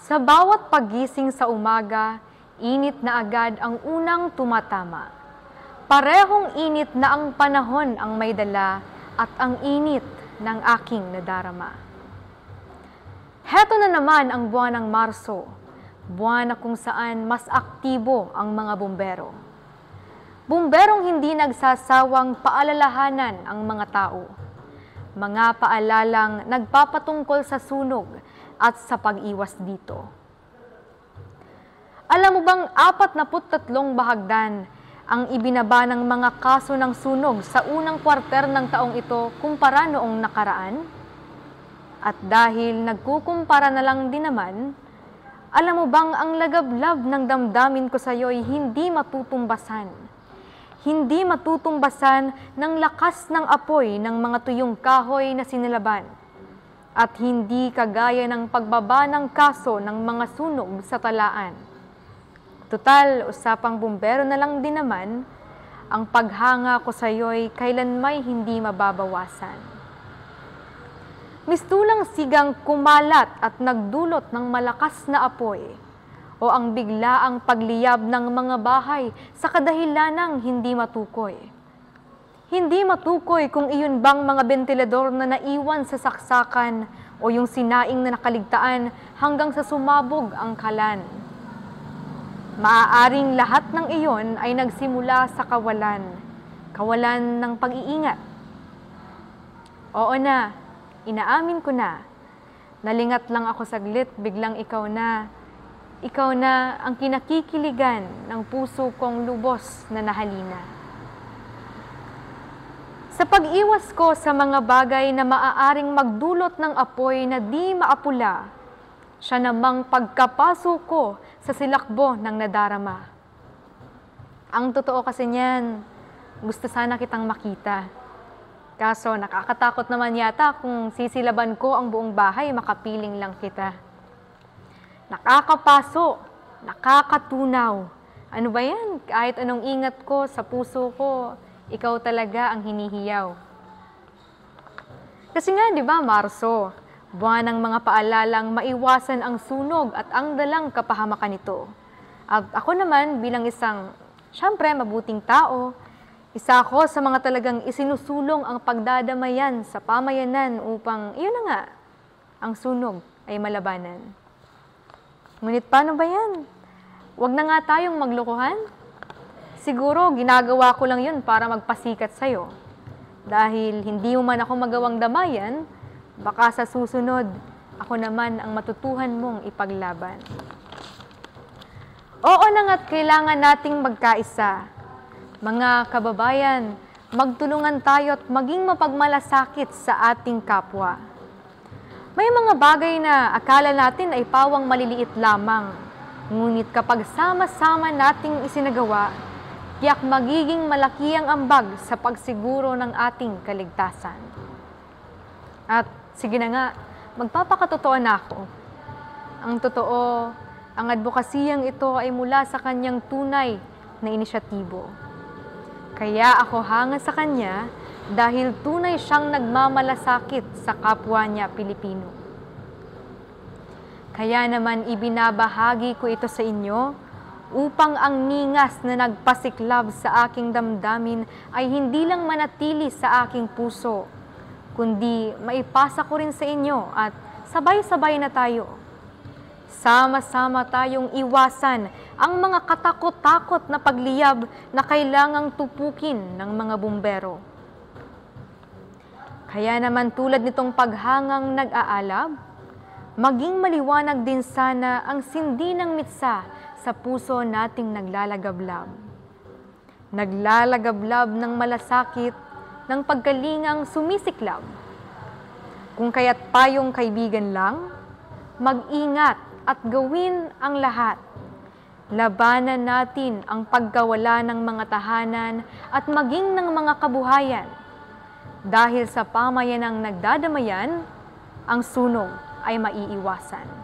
Sa bawat paggising sa umaga, init na agad ang unang tumatama. Parehong init na ang panahon ang may dala at ang init ng aking nadarama. Heto na naman ang buwan ng Marso, buwan na kung saan mas aktibo ang mga bumbero. Bumberong hindi nagsasawang paalalahanan ang mga tao. Mga paalalang nagpapatungkol sa sunog at sa pag-iwas dito. Alam mo bang 43 bahagdan ang ibinaba ng mga kaso ng sunog sa unang kwarter ng taong ito kumpara noong nakaraan? At dahil nagkukumpara na lang din naman, alam mo bang ang lagablab ng damdamin ko sa iyo'y hindi matutumbasan? Hindi matutumbasan ng lakas ng apoy ng mga tuyong kahoy na sinilaban at hindi kagaya ng pagbaba ng kaso ng mga sunog sa talaan. Tutal, usapang bumbero na lang din naman, ang paghanga ko sa iyo'y kailanmay hindi mababawasan. Mistulang sigang kumalat at nagdulot ng malakas na apoy o ang biglaang pagliyab ng mga bahay sa kadahilanang hindi matukoy. Hindi matukoy kung iyon bang mga bentilador na naiwan sa saksakan o yung sinaing na nakaligtaan hanggang sa sumabog ang kalan. Maaaring lahat ng iyon ay nagsimula sa kawalan ng pag-iingat. Oo na, inaamin ko na, nalingat lang ako saglit, biglang ikaw na ang kinakikiligan ng puso kong lubos na nahalina. Sa pag-iwas ko sa mga bagay na maaaring magdulot ng apoy na di maapula, siya namang pagkapasok ko sa silakbo ng nadarama. Ang totoo kasi niyan, gusto sana kitang makita. Kaso nakakatakot naman yata kung sisilaban ko ang buong bahay, makapiling lang kita. Nakakapaso, nakakatunaw. Ano ba yan? Kahit anong ingat ko sa puso ko, ikaw talaga ang hinihiyaw. Kasi nga, di ba, Marso, buwan ng mga paalalang maiwasan ang sunog at ang dalang kapahamakan nito. At ako naman bilang isang, syempre, mabuting tao, isa ako sa mga talagang isinusulong ang pagdadamayan sa pamayanan upang, iyon na nga, ang sunog ay malabanan. Ngunit paano ba yan? Huwag na nga tayong maglokohan. Siguro ginagawa ko lang yun para magpasikat sa'yo. Dahil hindi mo man ako magawang damayan, baka sa susunod, ako naman ang matutuhan mong ipaglaban. Oo na nga't kailangan nating magkaisa. Mga kababayan, magtulungan tayo at maging mapagmalasakit sa ating kapwa. May mga bagay na akala natin ay pawang maliliit lamang. Ngunit kapag sama-sama nating isinagawa, tiyak magiging malaki ang ambag sa pagsiguro ng ating kaligtasan. At sige na nga, magpapakatotoo na ako. Ang totoo, ang advokasiyang ito ay mula sa kanyang tunay na inisyatibo. Kaya ako hanga sa kanya dahil tunay siyang nagmamalasakit sa kapwa niya Pilipino. Kaya naman ibinabahagi ko ito sa inyo upang ang ningas na nagpasiklab sa aking damdamin ay hindi lang manatili sa aking puso, kundi maipasa ko rin sa inyo at sabay-sabay na tayo. Sama-sama tayong iwasan ang mga katakot-takot na pagliyab na kailangang tupukin ng mga bumbero. Kaya naman tulad nitong paghangang nag-aalab, maging maliwanag din sana ang sindi ng mitsa sa puso nating naglalagablab. Naglalagablab ng malasakit ng pagkalingang sumisiklab. Kung kaya't payong kaibigan lang, mag-ingat at gawin ang lahat. Labanan natin ang pagkawala ng mga tahanan at maging ng mga kabuhayan. Dahil sa pamayanang nagdadamayan, ang sunog ay maiiwasan.